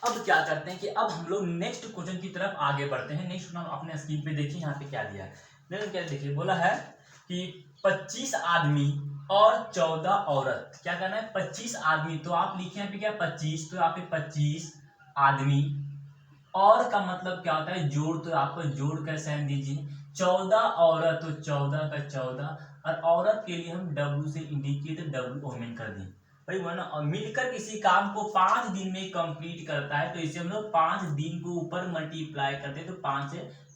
अब क्या करते हैं कि अब हम लोग नेक्स्ट क्वेश्चन की तरफ आगे बढ़ते हैं। नेक्स्ट क्वेश्चन अपने स्क्रीन पे देखिए, यहाँ पे क्या दिया है। देखिए क्या देखिए, बोला है कि 25 आदमी और 14 औरत, क्या करना है 25 आदमी, तो आप लिखे यहाँ पे क्या 25, तो यहाँ पे 25 आदमी, और का मतलब क्या होता है जोड़, तो आपको जोड़ का साइन दीजिए। 14 औरत, तो 14 का 14, और औरत के लिए हम W से इंडिकेट W ओमेन कर दिए भाई, वो ना। और मिलकर किसी काम को 5 दिन में कंप्लीट करता है, तो इसे हम लोग 5 दिन को ऊपर मल्टीप्लाई करते हैं, तो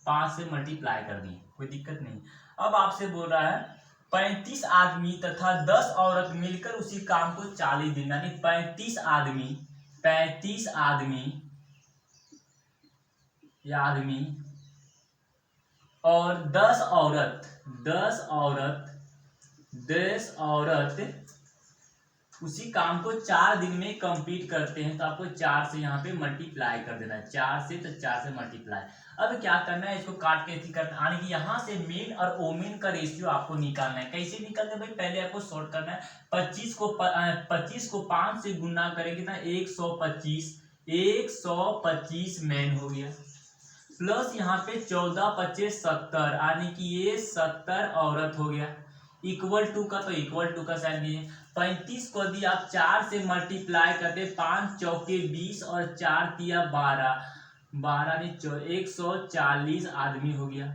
5 से मल्टीप्लाई कर दिए, कोई दिक्कत नहीं। अब आपसे बोल रहा है 35 आदमी तथा 10 औरत मिलकर उसी काम को 40 दिन, यानी 35 आदमी और 10 औरत उसी काम को 4 दिन में कंप्लीट करते हैं, तो आपको 4 से यहाँ पे मल्टीप्लाई कर देना है, 4 से, तो 4 से मल्टीप्लाई। अब क्या करना है, इसको काट के ऐसे करना है, यानी कि यहाँ से मेन और ओमेन का रेशियो आपको निकालना है। कैसे निकालना है भाई, पहले आपको सॉर्ट करना है। 25 को 5 से गुना करेंगे ना, 125 मेन हो गया, प्लस यहाँ पे 14 25 70, यानी कि ये 70 औरत हो गया, इक्वल टू का, तो इक्वल टू का साइन दिए। 35 को यदि आप 4 से मल्टीप्लाई करते, 5 चौके 20 और 4 तिया 12 140 आदमी हो गया,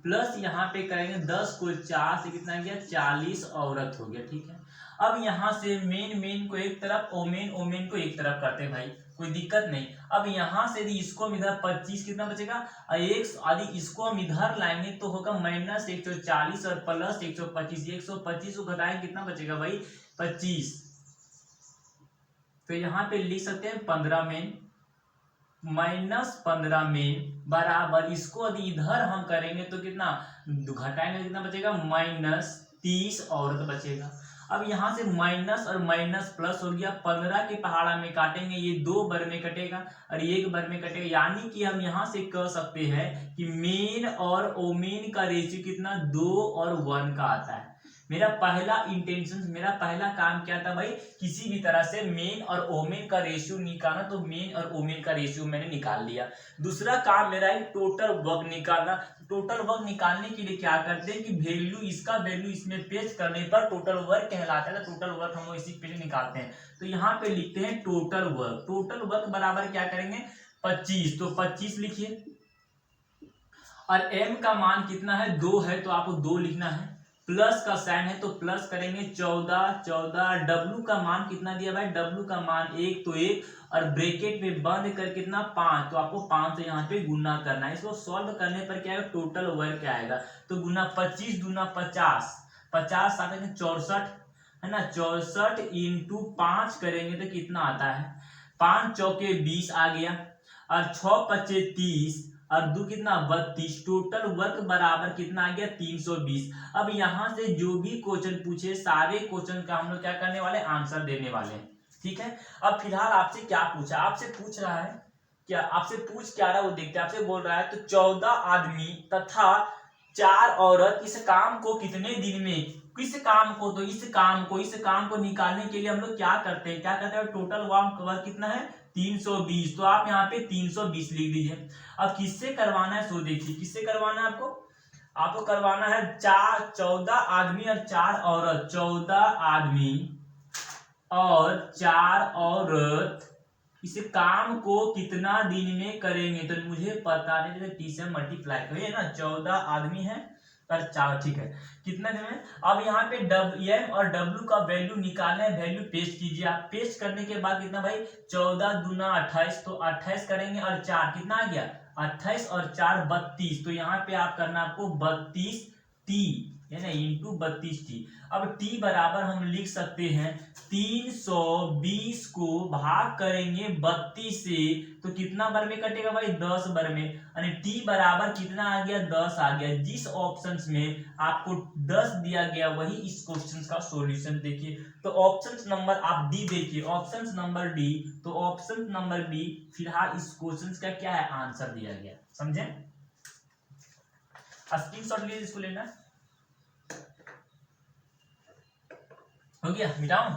प्लस यहाँ पे करेंगे 10 को 4 से कितना गया 40 औरत हो गया, ठीक है। अब यहाँ से मेन को एक तरफ, ओमेन को एक तरफ करते हैं भाई, कोई दिक्कत नहीं। अब यहाँ से यदि इसको हम इधर 25 कितना बचेगा, यदि इसको हम इधर लाएंगे तो होगा माइनस 140 और प्लस 125, 125 को घटाएंगे कितना बचेगा भाई 25, तो यहाँ पे लिख सकते हैं 15 मेन माइनस 15 मेन बराबर, इसको यदि इधर हम करेंगे तो कितना घटाएंगे, कितना बचेगा माइनस 30 औरत बचेगा। अब यहाँ से माइनस और माइनस प्लस हो गया, 15 के पहाड़ा में काटेंगे, ये 2 बार में कटेगा और 1 बार में कटेगा, यानी कि हम यहाँ से कह सकते हैं कि मेन और ओमेन का रेशियो कितना 2 और 1 का आता है। मेरा पहला काम क्या था भाई, किसी भी तरह से मेन और ओमेन का रेशियो निकालना, तो मेन और ओमेन का रेशियो मैंने निकाल लिया। दूसरा काम मेरा है टोटल वर्क निकालना। टोटल वर्क निकालने के लिए क्या करते हैं कि इसका वैल्यू इसमें पेस्ट करने पर टोटल वर्क कहलाता है, तो टोटल वर्क हम इसी पे निकालते हैं। तो यहाँ पे लिखते हैं टोटल वर्क बराबर क्या करेंगे 25, तो 25 लिखिए, और m का मान कितना है 2 है, तो आपको 2 लिखना है, प्लस का साइन है तो प्लस करेंगे 14, W का मान कितना दिया भाई, W का मान 1, तो 1, और ब्रैकेट में बंद कर कितना 5, तो आपको 5 से यहाँ पे गुना करना है। इसको सॉल्व करने पर क्या आएगा, टोटल वर्क क्या आएगा, तो गुना 25 दूना 50, 50 साथ में 64 है ना, 64 इंटू 5 करेंगे तो कितना आता है, 5 चौके 20 आ गया, और 6 पच्चे 30 और 2 कितना 32, टोटल वर्क बराबर कितना आ गया 320। अब यहाँ से जो भी क्वेश्चन पूछे सारे क्वेश्चन का हम लोग क्या करने वाले, आंसर देने वाले हैं, ठीक है। अब फिलहाल आपसे क्या पूछा, आपसे पूछ रहा है क्या, आपसे पूछ क्या रहा है वो देखते हैं। आपसे बोल रहा है तो 14 आदमी तथा 4 औरत इस काम को कितने दिन में, किस काम को, तो इस काम को निकालने के लिए हम लोग क्या करते हैं, टोटल वर्क कितना है 320, तो आप यहाँ पे 320 लिख दीजिए। अब किससे करवाना है, सो देखिए किससे करवाना है आपको करवाना है 14 आदमी और 4 औरत, 14 आदमी और 4 औरत इस काम को कितना दिन में करेंगे, तो मुझे पता नहीं, जैसे 30 से मल्टीप्लाई करिए ना, 14 आदमी है और 4, ठीक है, कितना दिन में। अब यहाँ पे एम और डब्ल्यू का वैल्यू निकालना है, वैल्यू पेस्ट कीजिए आप, पेस्ट करने के बाद कितना भाई 14 दूना 28, तो 28 करेंगे और 4 कितना आ गया 28 और 4 32, तो यहाँ पे आप करना आपको 32 टी है ना, इंटू 32 टी। अब टी बराबर हम लिख सकते हैं 320 को भाग करेंगे 32 से, तो कितना बार में कटेगा भाई 10 बार में, यानी टी बराबर कितना आ गया 10 आ गया। जिस ऑप्शंस में आपको 10 दिया गया वही इस क्वेश्चन का सॉल्यूशन देखिए, तो ऑप्शन नंबर आप डी देखिए, ऑप्शन नंबर डी, तो ऑप्शन नंबर डी फिलहाल इस क्वेश्चन का क्या है आंसर दिया गया, समझे। स्क्रीनशॉट लीजिए, इसको लेना हो गया, मिटाऊं।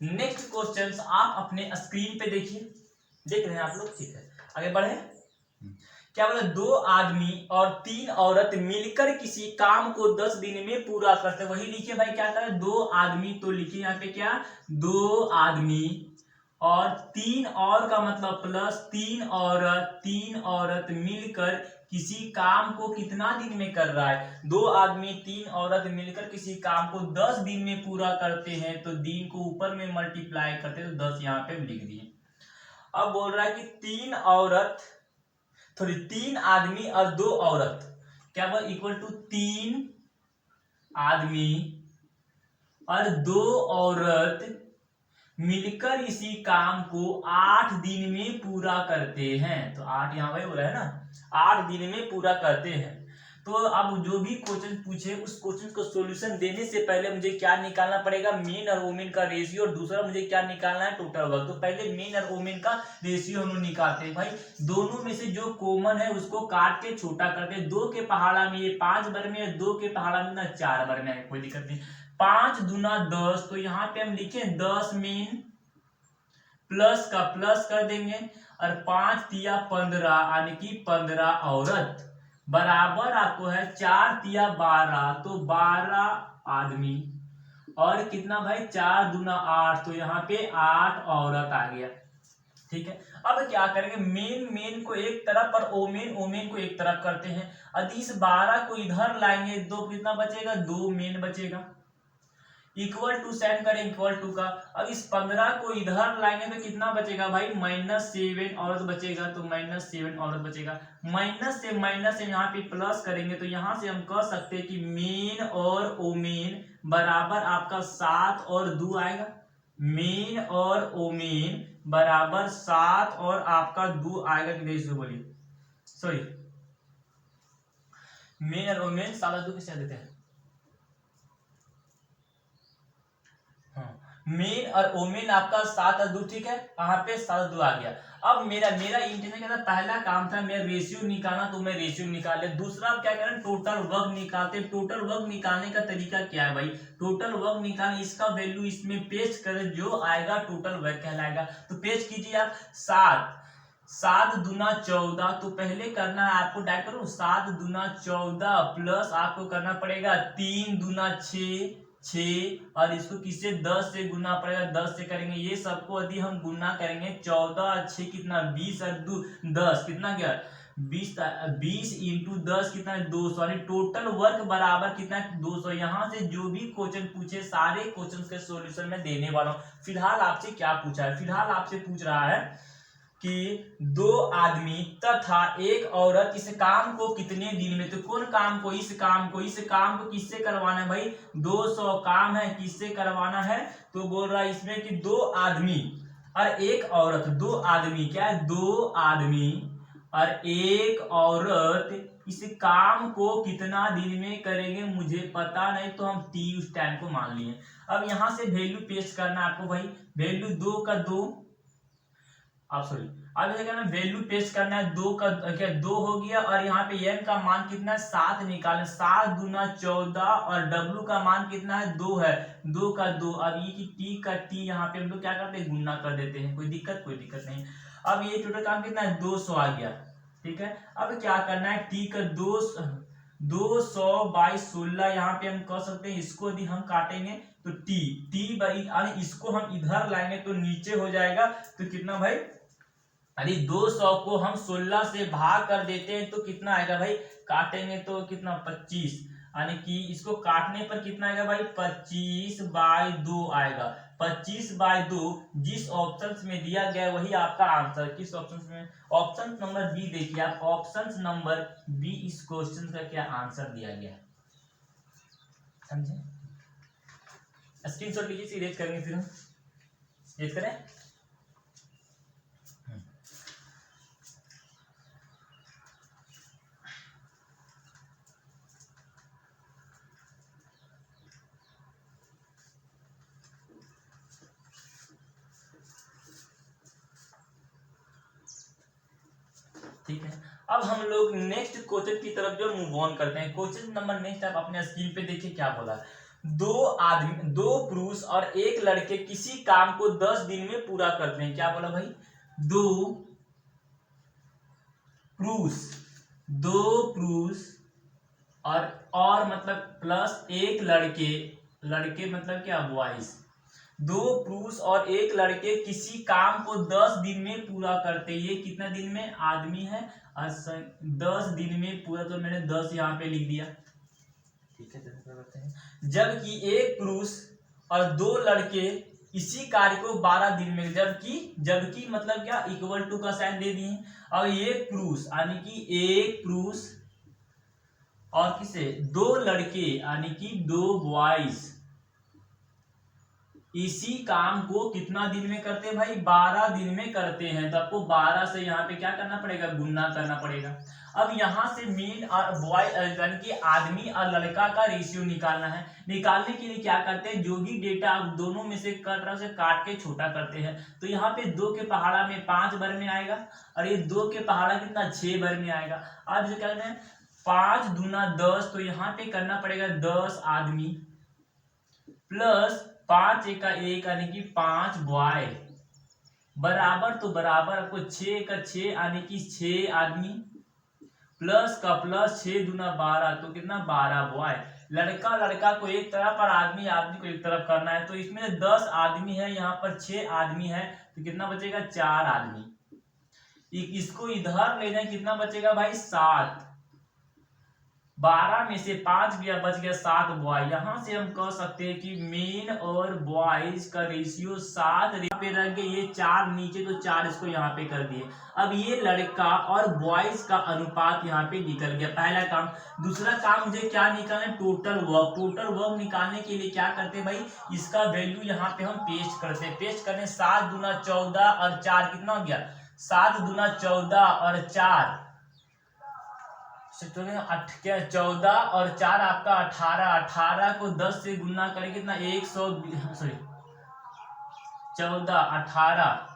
नेक्स्ट क्वेश्चन आप अपने स्क्रीन पे देखिए, देख रहे हैं आप लोग, ठीक है आगे बढ़े। क्या बोला, 2 आदमी और 3 औरत मिलकर किसी काम को 10 दिन में पूरा करते। वही लिखिए भाई, क्या करें, 2 आदमी, तो लिखिए यहाँ पे क्या, 2 आदमी और 3 और का मतलब प्लस 3 औरत मिलकर किसी काम को कितना दिन में कर रहा है। 2 आदमी 3 औरत मिलकर किसी काम को 10 दिन में पूरा करते हैं, तो दिन को ऊपर में मल्टीप्लाई करते हैं, तो 10 यहाँ पे लिख दिए। अब बोल रहा है कि 3 आदमी और 2 औरत, क्या बोल, इक्वल टू 3 आदमी और 2 औरत मिलकर इसी काम को 8 दिन में पूरा करते हैं। तो 8 यहाँ पे बोला है ना, 8 दिन में पूरा करते हैं। तो अब जो भी क्वेश्चन पूछे उस क्वेश्चन को सॉल्यूशन देने से पहले मुझे क्या निकालना पड़ेगा, मेन और वोमेन का रेशियो, और दूसरा मुझे क्या निकालना है, टोटल वर्क। तो पहले मेन और वोमेन का रेशियो हम लोग निकालते हैं भाई। दोनों में से जो कॉमन है उसको काट के छोटा करते हैं। 2 के पहाड़ा में ये 5 बार में है, 2 के पहाड़ा में ना 4 बार में है, कोई दिक्कत नहीं। 5 दूना 10, तो यहाँ पे हम लिखे 10 मेन प्लस का प्लस कर देंगे, और 5 तिया 15 यानी कि 15 औरत बराबर आपको है 4 तिया 12, तो 12 आदमी और कितना भाई, 4 दूना 8, तो यहाँ पे 8 औरत आ गया। ठीक है, अब क्या करेंगे, मेन को एक तरफ और ओमेन को एक तरफ करते हैं। अब इस 12 को इधर लाएंगे, दो कितना बचेगा, 2 मेन बचेगा, इक्वल टू सेंड करें इक्वल टू का। अब इस 15 को इधर लाएंगे तो कितना बचेगा भाई, -7 औरत बचेगा, तो -7 औरत बचेगा। माइनस से यहाँ पे प्लस करेंगे, तो यहाँ से हम कह सकते हैं कि मेन और ओमेन बराबर आपका 7 और 2 आएगा। मेन और ओमेन बराबर 7 और आपका 2 आएगा कि नहीं, इसको बोलिए, सॉरी, मेन और ओमेन 7 और 2 किसे देते हैं, मेन और ओमेन आपका 7 और 2, ठीक है, यहाँ पे 7 और 2 आ गया। अब मेरा इंटेंशन क्या था, पहला काम था मेरा रेशियो निकालना, तो मैं रेशियो निकाल लिया। दूसरा अब क्या करें, टोटल वर्क निकालते हैं। टोटल वर्क निकालने का तरीका क्या है भाई, टोटल वर्क निकालने, इसका वैल्यू इसमें पेस्ट करें, जो आएगा टोटल वर्क कहलाएगा। तो पेस्ट कीजिए आप, 7 दूना 14, तो पहले करना है आपको, डायरेक्ट करूं, 7 दूना 14 प्लस आपको करना पड़ेगा 3 दूना 6, और इसको किससे, 10 से गुना पड़ेगा, 10 से करेंगे। ये सबको यदि हम गुना करेंगे, 14 और 6 कितना, 20 और 2 10 कितना गया, 20 इंटू 10 कितना, 200, यानी टोटल वर्क बराबर कितना, 200। यहाँ से जो भी क्वेश्चन पूछे सारे क्वेश्चन के सॉल्यूशन में देने वाला हूँ। फिलहाल आपसे क्या पूछा है, फिलहाल आपसे पूछ रहा है कि 2 आदमी तथा 1 औरत इस काम को कितने दिन में, तो कौन काम को, इस काम को किससे करवाना है भाई, 200 काम है, किससे करवाना है, तो बोल रहा है इसमें कि 2 आदमी और 1 औरत, 2 आदमी, क्या है, 2 आदमी और 1 औरत इस काम को कितना दिन में करेंगे मुझे पता नहीं, तो हम टी उस टाइम को मान लिए। अब यहां से वैल्यू पेस्ट करना है आपको भाई, वैल्यू 2 का 2, आप सॉरी, अब ऐसे करना, वैल्यू पेस्ट करना है, 2 का क्या, 2 हो गया, और यहाँ पे m का मान कितना है, 7 निकालें, 7 दूना 14, और w का मान कितना है, 2 है, 2 का 2। अब ये कि t का t यहाँ पे हम लोग क्या करते हैं, गुना कर देते हैं, कोई दिक्कत नहीं। अब ये टोटल काम कितना है, 200 आ गया, ठीक है। अब क्या करना है, t का 200 बाई 16, यहाँ पे हम कह सकते हैं, इसको यदि हम काटेंगे तो t बाई, इसको हम इधर लाएंगे तो नीचे हो जाएगा, तो कितना भाई, यदि 200 को हम 16 से भाग कर देते हैं तो कितना आएगा भाई, काटेंगे तो कितना, 25, यानी कि इसको काटने पर कितना आएगा भाई, 25/2 आएगा। 25/2 जिस ऑप्शन में दिया गया वही आपका आंसर। किस ऑप्शन में, ऑप्शन नंबर बी देखिए आप, ऑप्शन नंबर बी इस क्वेश्चन का क्या आंसर दिया गया, समझे। स्क्रीनशॉट लीजिए, इरेज करेंगे, फिर हम इरेज करें। ठीक है, अब हम लोग नेक्स्ट क्वेश्चन की तरफ जो मूव ऑन करते हैं। क्वेश्चन नंबर नेक्स्ट आप अपने स्क्रीन पे देखिए क्या बोला। दो पुरुष और एक लड़के किसी काम को 10 दिन में पूरा करते हैं। क्या बोला भाई? दो पुरुष और मतलब प्लस एक लड़के मतलब क्या? बॉयज। दो पुरुष और एक लड़के किसी काम को 10 दिन में पूरा करते। ये कितना दिन में? आदमी है और 10 दिन में पूरा, तो मैंने 10 यहाँ पे लिख दिया। ठीक है, जबकि एक पुरुष और दो लड़के इसी कार्य को 12 दिन में, जबकि मतलब क्या? इक्वल टू का साइन दे दिए। अब एक पुरुष यानी कि एक पुरुष और किसे? दो लड़के यानी कि दो बॉयज इसी काम को कितना दिन में करते हैं भाई? 12 दिन में करते हैं। तो आपको 12 से यहाँ पे क्या करना पड़ेगा? गुणा करना पड़ेगा। अब यहाँ से मेन और बॉय यानी कि आदमी और लड़का का रेशियो निकालना है। निकालने के लिए क्या करते हैं? जो भी डेटा आप दोनों में से कट रहा है उसे काट के छोटा करते हैं। तो यहाँ पे 2 के पहाड़ा में 5 भर में आएगा और ये 2 के पहाड़ा कितना? 6 भर में आएगा। अब जो कहते हैं 5 दूना 10, तो यहाँ पे करना पड़ेगा 10 आदमी प्लस 5 एका 1 यानी कि 5 बॉय बराबर, तो बराबर आपको 6 का 6 यानी कि 6 आदमी प्लस का प्लस 6 दूना 12, तो कितना? 12 बॉय। लड़का को एक तरफ और आदमी को एक तरफ करना है। तो इसमें 10 आदमी है, यहाँ पर 6 आदमी है, तो कितना बचेगा? 4 आदमी। इसको इधर ले जाए, कितना बचेगा भाई? 7। 12 में से 5 गया, बच गया 7 बॉय। यहां से हम कह सकते हैं कि मेन और बॉयज का रेशियो 7 पे रह गए। ये 4 नीचे, तो 4 इसको यहाँ पे कर दिए। अब ये लड़का और बॉयज का अनुपात यहाँ पे निकल गया, पहला काम। दूसरा काम मुझे क्या निकालना है? टोटल वर्क निकालने के लिए क्या करते हैं भाई? इसका वैल्यू यहाँ पे हम पेस्ट करते हैं। पेस्ट करने 7 दूना 14 और 4 कितना हो गया? 7 दूना 14 और 4 14 और 4 आपका 18। 18 को 10 से गुना करें कितना? 14 18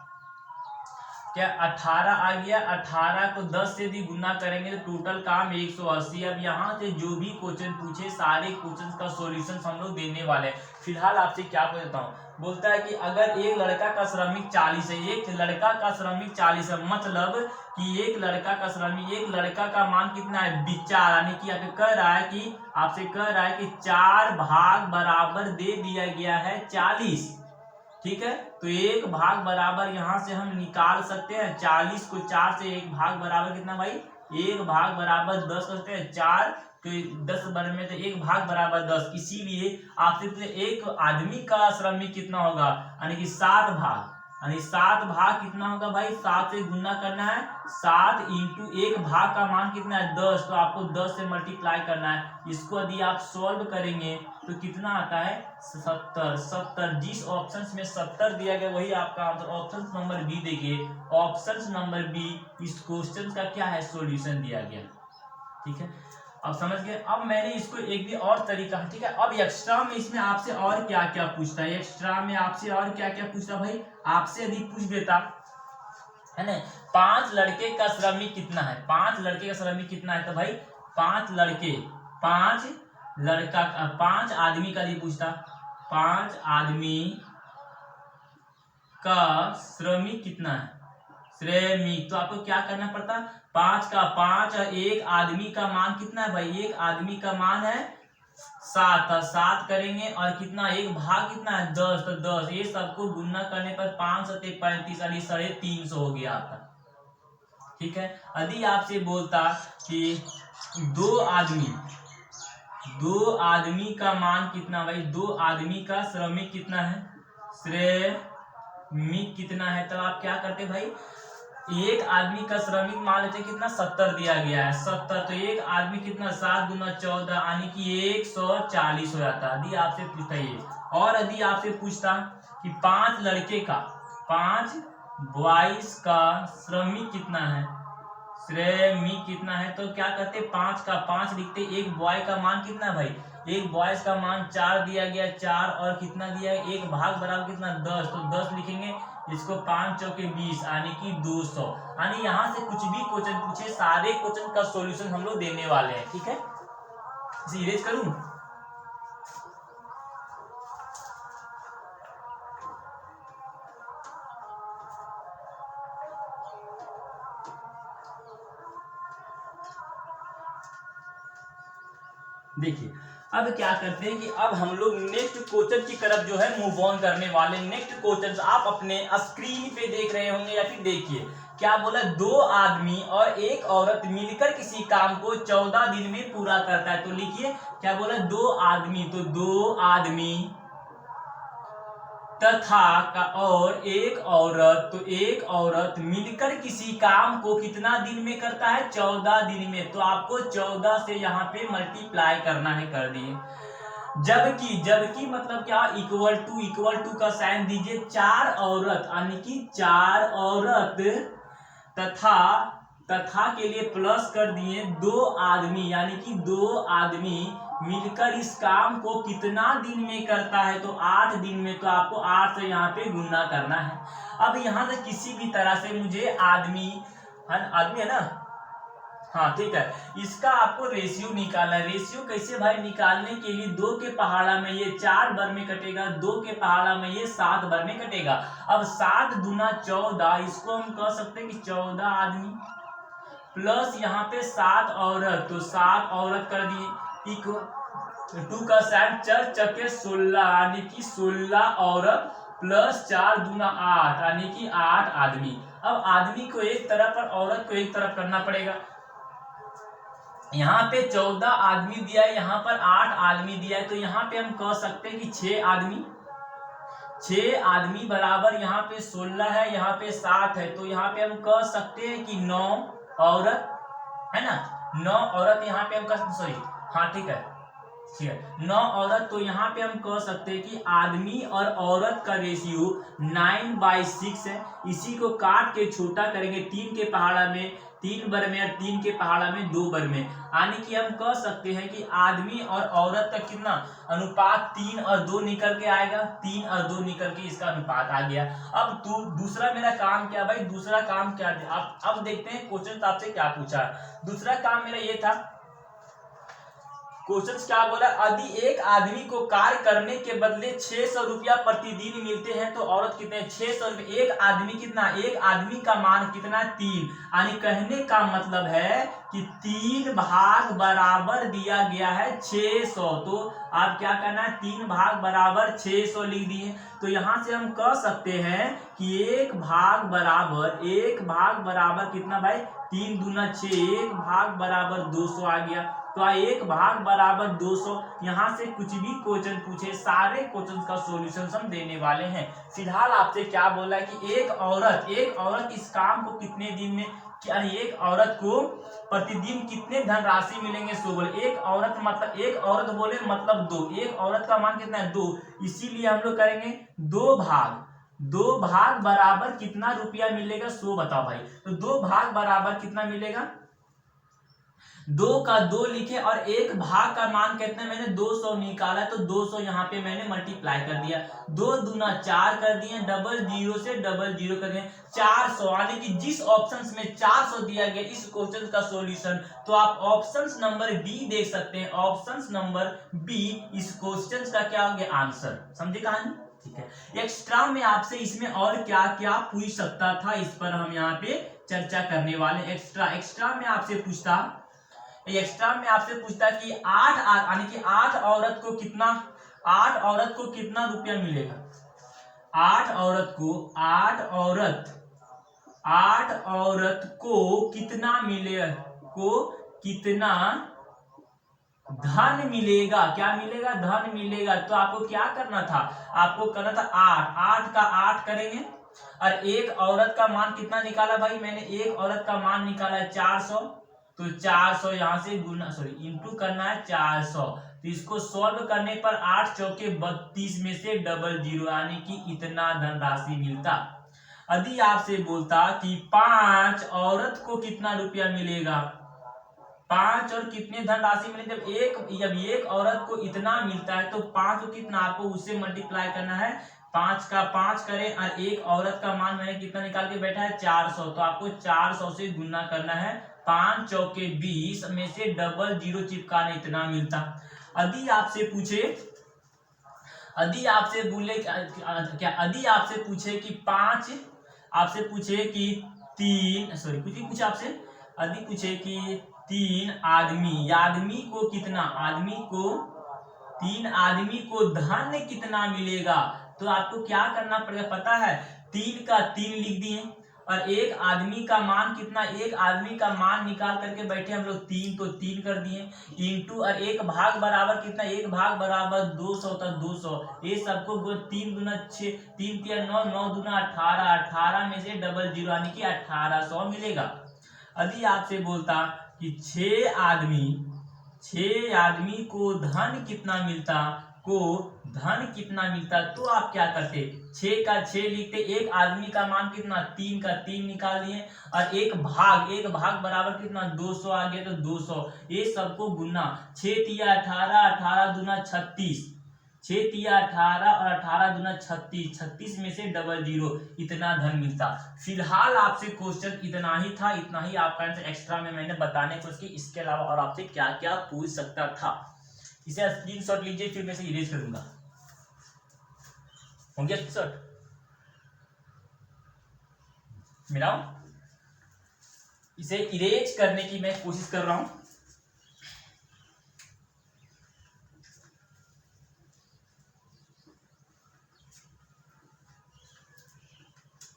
क्या 18 आ गया। 18 को 10 से भी गुना करेंगे तो टोटल काम 180। अब यहाँ से जो भी क्वेश्चन पूछे सारे क्वेश्चन का सॉल्यूशन हम लोग देने वाले हैं। फिलहाल आपसे क्या पूछता हूँ? बोलता है कि अगर एक लड़का का श्रमिक 40 है, एक लड़का का श्रमिक 40 है, मतलब कि एक लड़का का मान कितना है? 4, यानी कि आपसे कह रहा है कि 4 भाग बराबर दे दिया गया है 40। ठीक है, तो 1 भाग बराबर यहाँ से हम निकाल सकते हैं। 40 को 4 से 1 भाग बराबर कितना भाई? 1 भाग बराबर 10 करते हैं। 4 के 10 बार में तो 1 भाग बराबर 10। इसीलिए आपसे एक आदमी का श्रमिक कितना होगा? यानी कि 7 भाग, यानी 7 भाग कितना होगा भाई? 7 से गुना करना है। 7 इंटू 1 भाग का मान कितना है? 10, तो आपको 10 से मल्टीप्लाई करना है। इसको यदि आप सॉल्व करेंगे तो कितना आता है? 70। जिस ऑप्शन में 70 दिया गया वही आपका आंसर। ऑप्शन नंबर बी देखिए, ऑप्शन नंबर बी इस क्वेश्चन का क्या है? सॉल्यूशन दिया गया। ठीक है, अब समझ गए। अब मैंने इसको एक भी और तरीका, ठीक है। अब एक्स्ट्रा में इसमें आपसे और क्या क्या पूछता है? एक्स्ट्रा में आपसे और क्या क्या पूछता भाई? आपसे यदि पूछ देता है ना, 5 लड़के का श्रमिक कितना है? 5 लड़के का श्रमिक कितना है? तो भाई 5 आदमी का यदि पूछता, 5 आदमी का श्रमिक कितना है? श्रमिक, तो आपको क्या करना पड़ता? 5 का 5 और 1 आदमी का मान कितना है भाई? 1 आदमी का मान है 7। 7 करेंगे और कितना? 1 भाग कितना है? 10, तो 10। ये सबको गुना करने पर 5 7 35 यानी 350 हो गया आपका। ठीक है, यदि आपसे बोलता कि 2 आदमी का मान कितना भाई? 2 आदमी का श्रमिक कितना है? श्रमिक कितना है? तब आप क्या करते भाई? एक आदमी का श्रमिक मान लेते कितना? 70 दिया गया है, 70। तो एक आदमी कितना? 7 दूना 14 यानी कि 140 हो जाता। यदि आपसे पूछता ये, और यदि आपसे पूछता कि 5 लड़के का, 5 बॉयज का श्रमिक कितना है? श्रमिक कितना है? तो क्या करते? 5 का 5 लिखते। एक बॉय का मान कितना है भाई? एक बॉयज का मान 4 दिया गया, 4 और कितना दिया है? 1 भाग बराबर कितना? 10, तो 10 लिखेंगे। इसको 5 चौके 20 यानी कि 200। यानी यहाँ से कुछ भी क्वेश्चन पूछे सारे क्वेश्चन का सॉल्यूशन हम लोग देने वाले हैं। ठीक है, इरेज करूं? देखिए अब क्या करते हैं कि अब हम लोग नेक्स्ट क्वेश्चन की तरफ जो है मूव ऑन करने वाले। नेक्स्ट क्वेश्चन आप अपने स्क्रीन पे देख रहे होंगे या फिर देखिए क्या बोला, 2 आदमी और 1 औरत मिलकर किसी काम को 14 दिन में पूरा करता है। तो लिखिए क्या बोला, 2 आदमी, तो 2 आदमी तथा और 1 औरत, तो 1 औरत मिलकर किसी काम को कितना दिन में करता है, 14 दिन में। तो आपको 14 से यहाँ पे मल्टीप्लाई करना है, कर दिए। जबकि मतलब क्या, इक्वल टू का साइन दीजिए, 4 औरत यानी कि 4 औरत तथा के लिए प्लस कर दिए 2 आदमी, यानी कि 2 आदमी मिलकर इस काम को कितना दिन में करता है, तो 8 दिन में। तो आपको 8 से यहाँ पे गुणा करना है। अब यहाँ से किसी भी तरह से मुझे आदमी है ना, हाँ ठीक है, इसका आपको रेशियो निकालना है। रेशियो कैसे भाई, निकालने के लिए 2 के पहाड़ा में ये 4 बार में कटेगा, 2 के पहाड़ा में ये 7 बार में कटेगा। अब 7 दूना 14, इसको हम कह सकते हैं कि 14 आदमी प्लस यहाँ पे 7 औरत, तो 7 औरत कर दिए, इक्वल 2 का साइन 4 चके 16, यानी कि 16 औरत प्लस 4 दूना 8, यानी कि 8 आदमी। अब आदमी को एक तरफ और औरत को एक तरफ करना पड़ेगा। यहाँ पे 14 आदमी दिया है, यहाँ पर 8 आदमी दिया है, तो यहाँ पे हम कह सकते हैं कि 6 आदमी बराबर यहाँ पे 16 है, यहाँ पे 7 है, तो यहाँ पे हम कह सकते हैं कि 9 औरत है ना, 9 औरत यहाँ पे हम सॉरी हाँ ठीक है 9 औरत। तो यहाँ पे हम कह सकते हैं कि आदमी और औरत का रेशियो 9/6 है। इसी को काट के छोटा करेंगे, 3 के पहाड़ा में 3 बर में और 3 के पहाड़ा में 2 बर में, यानी कि हम कह सकते हैं कि आदमी और औरत का कितना अनुपात 3 और 2 निकल के आएगा, 3 और 2 निकल के इसका अनुपात आ गया। अब दूसरा मेरा काम क्या भाई, दूसरा काम क्या, अब देखते हैं क्वेश्चन आपसे क्या पूछा। दूसरा काम मेरा ये था, क्वेश्चन क्या बोला, यदि एक आदमी को कार्य करने के बदले 600 रुपया प्रतिदिन मिलते हैं तो औरत कितने, 600 रुपये। एक आदमी कितना, एक आदमी का मान कितना, 3, यानी कहने का मतलब है कि 3 भाग बराबर दिया गया है 600। तो आप क्या करना है, 3 भाग बराबर 600 लिख दिए। तो यहां से हम कह सकते हैं कि 1 भाग बराबर कितना भाई, 3 दूना 6, 1 भाग बराबर 200 आ गया। तो 1 भाग बराबर 200। यहाँ से कुछ भी क्वेश्चन पूछे, सारे क्वेश्चन का सॉल्यूशन हम देने वाले हैं। फिलहाल आपसे क्या बोला है कि एक औरत इस काम को कितने दिन में, एक औरत को प्रतिदिन कितने धनराशि मिलेंगे, 100 बोले। एक औरत मतलब, एक औरत बोले मतलब 2, एक औरत का मान कितना है, 2, इसीलिए हम लोग करेंगे 2 भाग बराबर कितना रुपया मिलेगा, 100 बताओ भाई। तो 2 भाग बराबर कितना मिलेगा, 2 का 2 लिखे और 1 भाग का मान कितना, मैंने 200 निकाला, तो 200 यहाँ पे मैंने मल्टीप्लाई कर दिया, 2 दूना 4 कर दिए, डबल जीरो से डबल जीरो कर दिए, 400, यानी कि जिस ऑप्शन में 400 दिया गया इस क्वेश्चन का सॉल्यूशन, तो आप ऑप्शन नंबर बी देख सकते हैं। ऑप्शन नंबर बी इस क्वेश्चन का क्या हो गया, आंसर। समझे कहानी, ठीक है। एक्स्ट्रा में आपसे इसमें और क्या क्या पूछ सकता था, इस पर हम यहाँ पे चर्चा करने वाले। एक्स्ट्रा में आपसे पूछता कि 8 यानी कि 8 औरत को कितना रुपया मिलेगा, 8 औरत को कितना मिलेगा, कितना धन मिलेगा, क्या मिलेगा, धन मिलेगा। तो आपको क्या करना था, आपको करना था 8 का 8 करेंगे और एक औरत का मान कितना निकाला भाई, मैंने एक औरत का मान निकाला है 400। तो 400 यहाँ से इंटू करना है 400। तो इसको सॉल्व करने पर 8 चौके 32 में से डबल जीरो, यानी कि इतना धनराशि मिलता। यदि आपसे बोलता कि 5 औरत को कितना रुपया मिलेगा, 5 और कितने धनराशि मिलेगी, जब एक औरत को इतना मिलता है तो 5 को कितना, आपको उससे मल्टीप्लाई करना है, 5 का 5 करें और एक औरत का मान मैंने कितना निकाल के बैठा है 400। तो आपको 400 से गुना करना है, 5 चौके 20 में से डबल जीरो चिपकाने, इतना मिलता। यदि आपसे पूछे कि 3 कुछ भी पूछे आपसे, यदि पूछे कि 3 आदमी, आदमी को कितना, तीन आदमी को धन कितना मिलेगा, तो आपको क्या करना पड़ेगा पता है, 3 का 3 लिख दिए और एक आदमी का मान कितना, एक आदमी का मान निकाल करके बैठे हम लोग 3, तो 3 कर दिए इंटू और एक भाग बराबर कितना, एक भाग बराबर 200, तो 200 ये सबको 3 दूना 6, 3 तिया 9, 9 दूना 18, 18 में से डबल जीरो यानी कि 1800 मिलेगा। यदि आपसे बोलता कि 6 आदमी को धन कितना मिलता, तो आप क्या करते, 6 का 6 लिखते, एक आदमी का मान कितना, 3 का 3 निकाल दिए और एक भाग बराबर कितना 200 आ गया, तो 200 ये सबको गुना, 6 तिया 18, 18 दूना 36, 6 तिया 18 और 18 दूना 36, 36 में से डबल जीरो, इतना धन मिलता। फिलहाल आपसे क्वेश्चन इतना ही था, इतना ही आपका आंसर एक्स्ट्रा में मैंने बताने की कोशिश की, इसके अलावा और आपसे क्या क्या पूछ सकता था, इसे स्क्रीनशॉट लीजिए, फिर मैं इसे इरेज कर दूंगा। हो गया स्क्रीनशॉट मेरा, इसे इरेज करने की मैं कोशिश कर रहा हूं।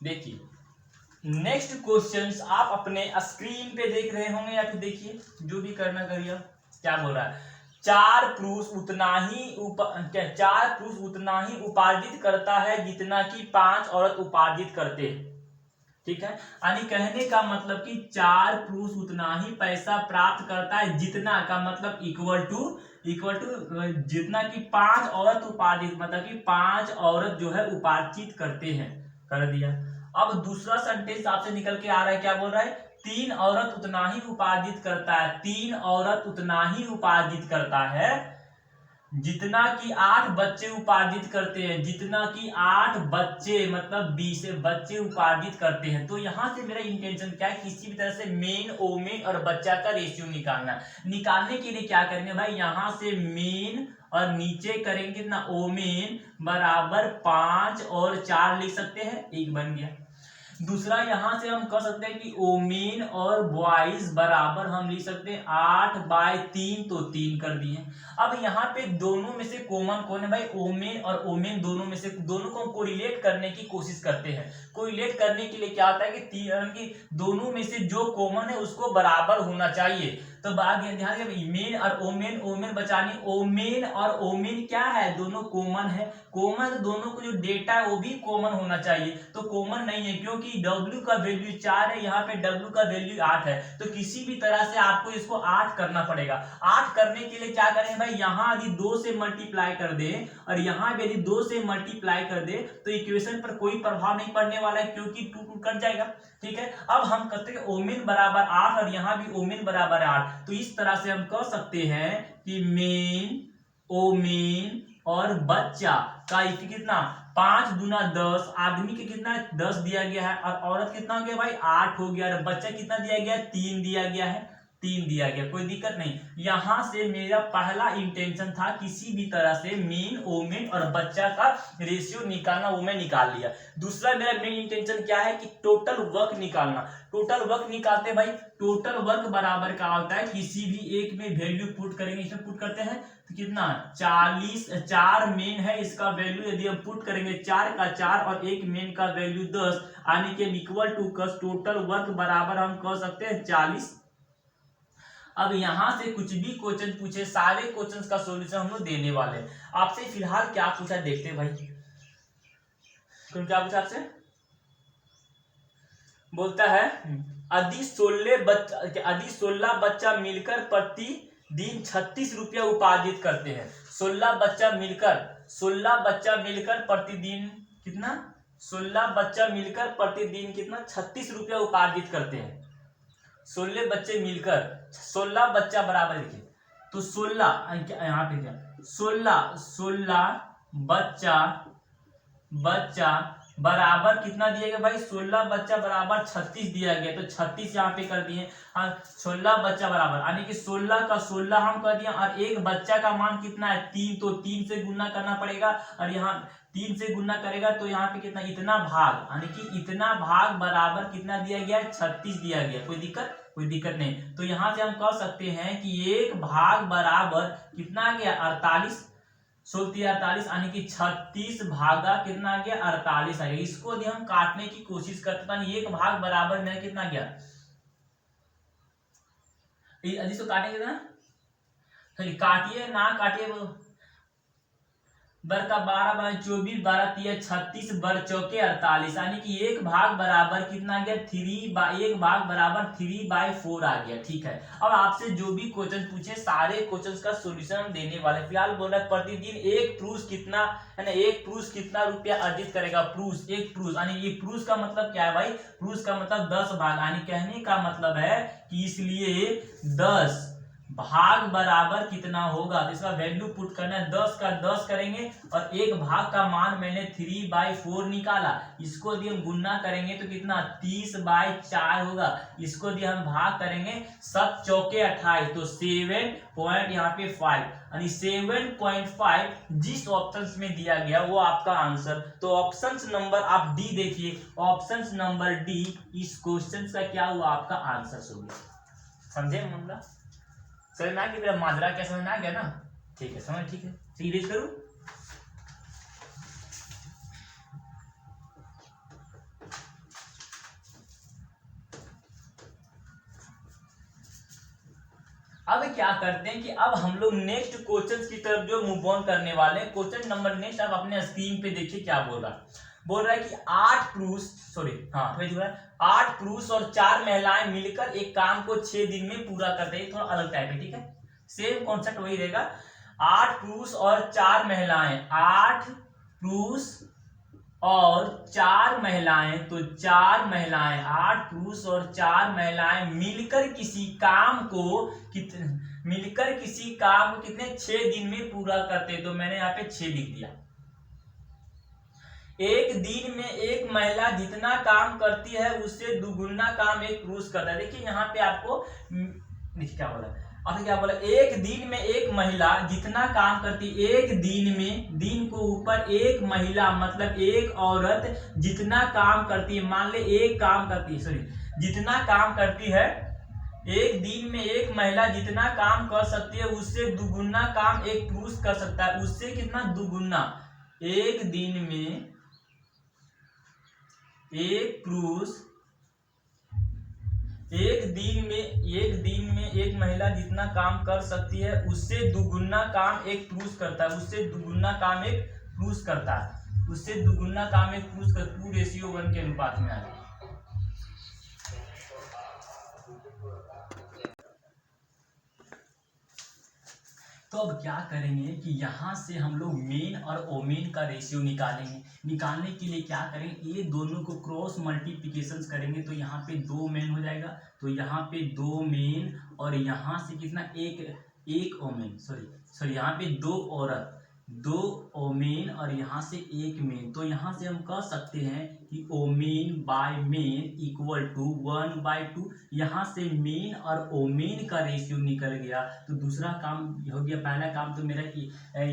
देखिए नेक्स्ट क्वेश्चंस आप अपने स्क्रीन पे देख रहे होंगे या फिर देखिए, जो भी करना करिए। क्या बोल रहा है, 4 पुरुष उतना ही उपार्जित करता है जितना कि 5 औरत उपार्जित करते हैं। ठीक है, यानी कहने का मतलब कि 4 पुरुष उतना ही पैसा प्राप्त करता है, जितना का मतलब इक्वल टू जितना कि 5 औरत उपार्जित, मतलब कि 5 औरत जो है उपार्जित करते हैं, कर दिया। अब दूसरा सेंटेंस आपसे निकल के आ रहा है, क्या बोल रहा है, 3 औरत उतना ही उपार्जित करता है, 3 औरत उतना ही उपार्जित करता है जितना कि 8 बच्चे उपार्जित करते हैं, जितना कि 8 बच्चे मतलब 20 बच्चे उपार्जित करते हैं। तो यहां से मेरा इंटेंशन क्या है, किसी भी तरह से मेन, ओमेन और बच्चा का रेशियो निकालने के लिए क्या करेंगे भाई, यहां से मेन और नीचे करेंगे कितना, ओमेन बराबर 5 और 4 लिख सकते हैं, एक बन गया। दूसरा यहां से हम कह सकते हैं कि ओमेन और बॉयज बराबर हम लिख सकते हैं 8/3, तो 3 कर दिए। अब यहाँ पे दोनों में से कॉमन कौन है भाई, ओमेन और ओमेन, दोनों को कोरिलेट करने की कोशिश करते हैं। कोरिलेट करने के लिए क्या होता है कि दोनों में से जो कॉमन है उसको बराबर होना चाहिए। तो बात ध्यान दें, मेन और ओमेन बचानी, ओमेन और ओमेन क्या है, दोनों कॉमन है, कॉमन दोनों को जो डेटा है वो भी कॉमन होना चाहिए, तो कॉमन नहीं है क्योंकि W का वैल्यू 4 है, यहाँ पे W का वैल्यू 8 है, तो किसी भी तरह से आपको इसको 8 करना पड़ेगा। 8 करने के लिए क्या करें भाई, यहाँ यदि 2 से मल्टीप्लाई कर दे और यहाँ भी यदि 2 से मल्टीप्लाई कर दे तो इक्वेशन पर कोई प्रभाव नहीं पड़ने वाला है, क्योंकि 2 कट जाएगा। ठीक है, अब हम कहते हैं ओमेन बराबर 8 और यहाँ भी ओमेन बराबर 8, तो इस तरह से हम कह सकते हैं कि मेन, ओमेन और बच्चा का कितना, 5 दूना 10, आदमी के कितना 10 दिया गया है और औरत कितना हो गया भाई 8 हो गया, और बच्चा कितना दिया गया है 3 दिया गया है, 3 दिया गया, कोई दिक्कत नहीं। यहां से मेरा पहला इंटेंशन था किसी भी तरह से मेन, ओमेन और बच्चा का रेशियो निकालना, वो मैं निकाल लिया। दूसरा मेरा मेन इंटेंशन क्या है कि टोटल वर्क निकालना। टोटल वर्क निकालते भाई, टोटल वर्क बराबर क्या होता है, किसी भी एक में वैल्यू पुट करेंगे, इसमें पुट करते हैं तो कितना 40, 4 मेन है, इसका वैल्यू यदि हम पुट करेंगे 4 का 4 और एक मेन का वैल्यू 10 यानी कि इक्वल टू टोटल वर्क बराबर हम कह सकते हैं 40। अब यहां से कुछ भी क्वेश्चन पूछे, सारे क्वेश्चंस का सॉल्यूशन हम लोग देने वाले हैं। आपसे फिलहाल क्या पूछा देखते हैं भाई, क्या पूछा आपसे, बोलता है यदि 16 बच्चा मिलकर प्रतिदिन 36 रुपया उपार्जित करते हैं। 16 बच्चा मिलकर प्रतिदिन कितना, 16 बच्चा मिलकर प्रतिदिन कितना 36 रुपया उपार्जित करते हैं। 16 बच्चे मिलकर, 16 बच्चा बराबर देखिए, तो 16 यहाँ पे क्या 16 बच्चा बराबर कितना दिया गया भाई, 16 बच्चा बराबर 36 दिया गया, तो 36 यहाँ पे कर दिए। 16 बच्चा बराबर यानी कि 16 का 16 हम कर दिए, और एक बच्चा का मान कितना है 3, तो 3 से गुना करना पड़ेगा, और यहाँ 3 से गुना करेगा तो यहाँ पे कितना, इतना भाग, यानी कि इतना भाग बराबर कितना दिया गया है, 36 दिया गया। कोई दिक्कत नहीं। तो यहाँ से हम कह सकते हैं कि 1 भाग बराबर कितना आ गया, 48, 48, यानी कि 36 भागा कितना आ गया, 48 आ गया। इसको यदि हम काटने की कोशिश करते हैं, 1 भाग बराबर में कितना गया, इसको काटेंगे ना, काटिए ना काटिए, बर का 12 बाय 24, 12 तिया 36, बर चौके 48, यानी कि 1 भाग बराबर कितना आ गया, 1 भाग बराबर 3/4 आ गया। ठीक है, अब आपसे जो भी क्वेश्चन पूछे सारे क्वेश्चंस का सॉल्यूशन हम देने वाले। फिलहाल बोल रहा है प्रतिदिन एक पुरुष कितना है ना, एक पुरुष कितना रुपया अर्जित करेगा, पुरुष, एक पुरुष, यानी ये पुरुष का मतलब क्या है भाई, पुरुष का मतलब 10 भाग, यानी कहने का मतलब है कि इसलिए 10 भाग बराबर कितना होगा, तो इसका वैल्यू पुट करना है, 10 का 10 करेंगे और 1 भाग का मान मैंने 3/4 निकाला। इसको यदि हम गुना करेंगे तो कितना, 30/4 होगा। इसको यदि हम भाग करेंगे 7 चौके 28, तो 7 पॉइंट यहाँ पे 5, यानी 7.5 जिस ऑप्शन में दिया गया वो आपका आंसर। तो ऑप्शन नंबर आप डी देखिए, ऑप्शन नंबर डी इस क्वेश्चन का क्या हुआ, आपका आंसर हो गया। समझे मुद्दा, समझ में आ गया, मेरा माजरा क्या समझ में आ गया ना, ठीक है, समझ, ठीक है, सीरीज करूं। अब क्या करते हैं कि अब हम लोग नेक्स्ट क्वेश्चन की तरफ जो मूव ऑन करने वाले हैं। क्वेश्चन नंबर नेक्स्ट आप अपने स्क्रीन पे देखिए क्या बोल रहा है कि 8 पुरुष, सॉरी हाँ 8 पुरुष और 4 महिलाएं मिलकर एक काम को 6 दिन में पूरा करते हैं। थोड़ा अलग टाइप है, ठीक है, सेम कॉन्सेप्ट वही रहेगा। 8 पुरुष और 4 महिलाएं, 8 पुरुष और 4 महिलाएं, तो 4 महिलाएं, 8 पुरुष और 4 महिलाएं मिलकर किसी काम को कितने 6 दिन में पूरा करते, तो मैंने यहाँ पे 6 लिख दिया। एक दिन में एक महिला जितना काम करती है उससे दुगुना काम एक पुरुष करता है। देखिए यहाँ पे आपको क्या बोला, अब क्या बोला, एक दिन में एक महिला जितना काम करती, एक दिन में, दिन को ऊपर एक महिला मतलब एक औरत जितना काम करती है, मान ले एक काम करती है, सॉरी जितना काम करती है, एक दिन में एक महिला जितना काम कर सकती है उससे दुगुना काम एक पुरुष कर सकता है। उससे कितना, दुगुना। एक दिन में एक पुरुष, एक दिन में एक महिला जितना काम कर सकती है उससे दुगुना काम एक पुरुष करता है, उससे दुगुना काम एक पुरुष करता है, उससे दुगुना काम एक पुरुष का 2:1 के अनुपात में आ जाए। तो अब क्या करेंगे कि यहाँ से हम लोग मेन और ओमेन का रेशियो निकालेंगे। निकालने के लिए क्या करेंगे, ये दोनों को क्रॉस मल्टीप्लिकेशन करेंगे तो यहाँ पे 2 मेन हो जाएगा, तो यहाँ पे 2 मेन और यहाँ से कितना, एक ओमेन, सॉरी यहाँ पे 2 औरत, 2 ओमेन और यहाँ से 1 मेन। तो यहाँ से हम कह सकते हैं कि women by men equal to 1/2। यहाँ से मेन और ओमेन का रेशियो निकल गया, तो दूसरा काम हो गया। पहला काम तो मेरा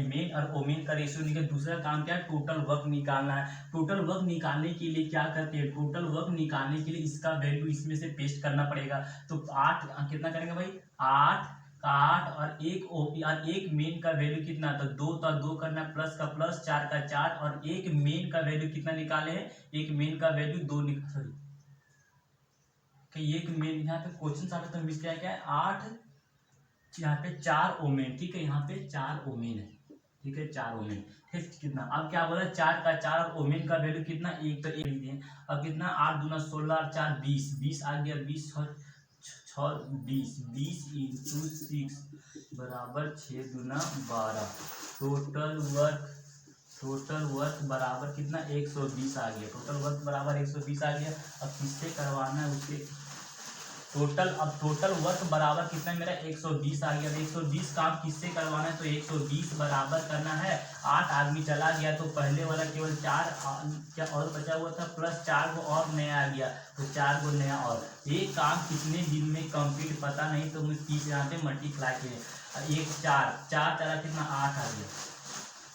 मेन और ओमेन का रेशियो निकल, दूसरा काम क्या है, टोटल वर्क निकालना है। टोटल वर्क निकालने के लिए क्या करते हैं, टोटल वर्क निकालने के लिए इसका वैल्यू इसमें से पेस्ट करना पड़ेगा। तो 8 कितना करेंगे भाई, 8 और एक मेन का वैल्यू कितना, तो 2 का 2 करना, प्लस का प्लस, 4 का 4, और एक मेन का वैल्यू कितना निकाले हैं, एक मेन का वैल्यू 2 सॉरी एक मेन, यहाँ पे क्वेश्चन आता तो मिस क्या है, 8 यहाँ पे 4 ओमेन, ठीक है, यहाँ पे 4 ओमेन है, ठीक है, 4 ओमेन, ठीक कितना, अब क्या बोला, 4 का 4 और ओमेन का वैल्यू कितना, 1, तो 1 दिए। अब कितना, 8 दूना 16 और 4 20, 20 आ गया, 20 इंटू 6 बराबर 6 दूना 12। टोटल वर्क बराबर कितना, 120 आ गया। टोटल वर्क बराबर 120 आ गया। अब किससे करवाना है उससे टोटल वर्क बराबर कितना मेरा 120 आ गया। 120 काम किससे करवाना है, तो 120 बराबर करना है। 8 आदमी चला गया तो पहले वाला केवल 4 क्या और बचा हुआ था, प्लस 4 को और नया आ गया, तो 4 को नया। और ये काम कितने दिन में कंप्लीट पता नहीं, तो मैं 30 यहाँ पे मल्टीप्लाई किए, 1 4 4 चला कितना 8 आ गया,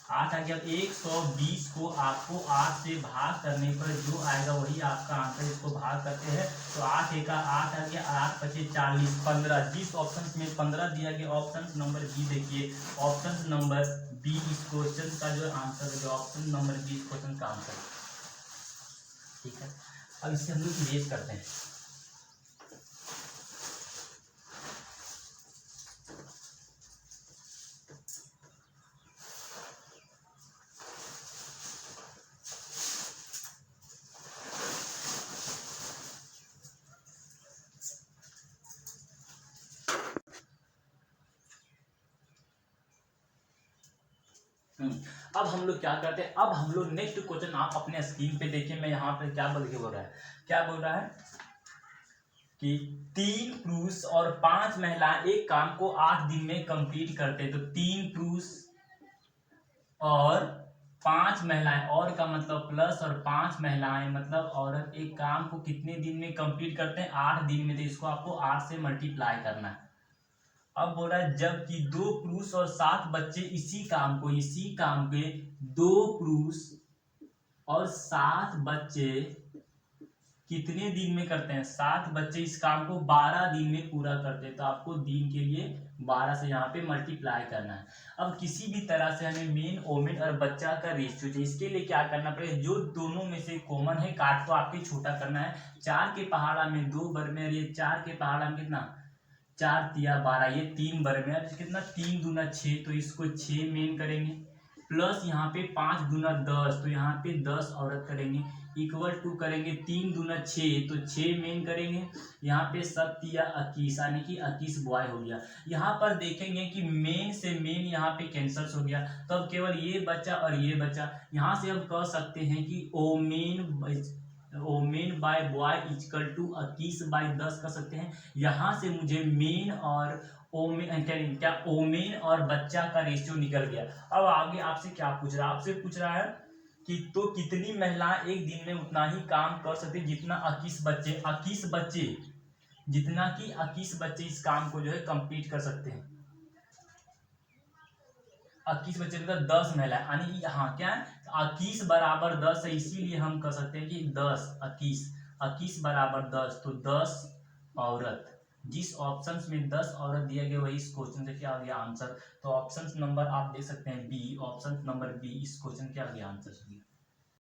8 आ गया। 120 को आपको 8 से भाग करने पर जो आएगा वही आपका आंसर। इसको भाग करते हैं तो 8 एका 8 आ गया, 8 पचे 40, 15। जिस ऑप्शन में 15 दिया गया ऑप्शन नंबर बी देखिए, ऑप्शन नंबर बी इस क्वेश्चन का जो आंसर है, ऑप्शन नंबर बी इस क्वेश्चन का आंसर। ठीक है, अब इससे हम लोग इरेज करते हैं। अब हम लोग क्या करते हैं, अब हम लोग नेक्स्ट क्वेश्चन आप अपने स्क्रीन पे देखिए। मैं यहाँ पे क्या बोल रहा है, क्या बोल रहा है कि 3 पुरुष और 5 महिलाएं एक काम को 8 दिन में कंप्लीट करते हैं। तो 3 पुरुष और 5 महिलाएं, और का मतलब प्लस और 5 महिलाएं मतलब औरत एक काम को कितने दिन में कंप्लीट करते हैं, 8 दिन में। तो इसको आपको 8 से मल्टीप्लाई करना है। अब बोला जबकि 2 पुरुष और 7 बच्चे इसी काम के 2 पुरुष और 7 बच्चे कितने दिन में करते हैं, 7 बच्चे इस काम को 12 दिन में पूरा करते हैं। तो आपको दिन के लिए 12 से यहाँ पे मल्टीप्लाई करना है। अब किसी भी तरह से हमें मेन, ओमेन और बच्चा का रेशियो चाहिए। इसके लिए क्या करना पड़ेगा, जो दोनों में से कॉमन है काट को आपके छोटा करना है। 4 के पहाड़ा में 2 बर में, ये 4 के पहाड़ा में कितना, 4 तिया 12, ये 3 बर में कितना, 3 दूना 6, तो इसको 6 मेन करेंगे। प्लस यहाँ पे 5 दूना 10, तो यहाँ पे 10 औरत करेंगे। इक्वल टू करेंगे 3 दूना 6, तो 6 मेन करेंगे। यहाँ पे 7 या 21 यानी कि 21 बॉय हो गया। यहाँ पर देखेंगे कि मेन से मेन यहाँ पे कैंसल हो गया, तो अब केवल ये बचा और ये बचा। यहाँ से हम कह सकते हैं कि women by boy equal to 21/10 कर सकते हैं। यहाँ से मुझे मेन और ओमेन और बच्चा का रेशियो निकल गया। अब आगे आपसे क्या पूछ रहा है, आपसे पूछ रहा है कि तो कितनी महिलाएं एक दिन में उतना ही काम कर सकते जितना 21 बच्चे जितना कि 21 बच्चे इस काम को जो है कंप्लीट कर सकते हैं। 21 बच्चे मतलब 10 महिलाएं, यानी यहाँ क्या है, 21 बराबर 10 है, इसीलिए हम कह सकते हैं कि 10 21 बराबर 10, तो 10 औरत। जिस ऑप्शन में 10 औरत दिया गया वही इस क्वेश्चन से क्या आ गया आंसर। तो ऑप्शन नंबर आप देख सकते हैं बी, ऑप्शन नंबर बी इस क्वेश्चन क्या आ गया आंसर।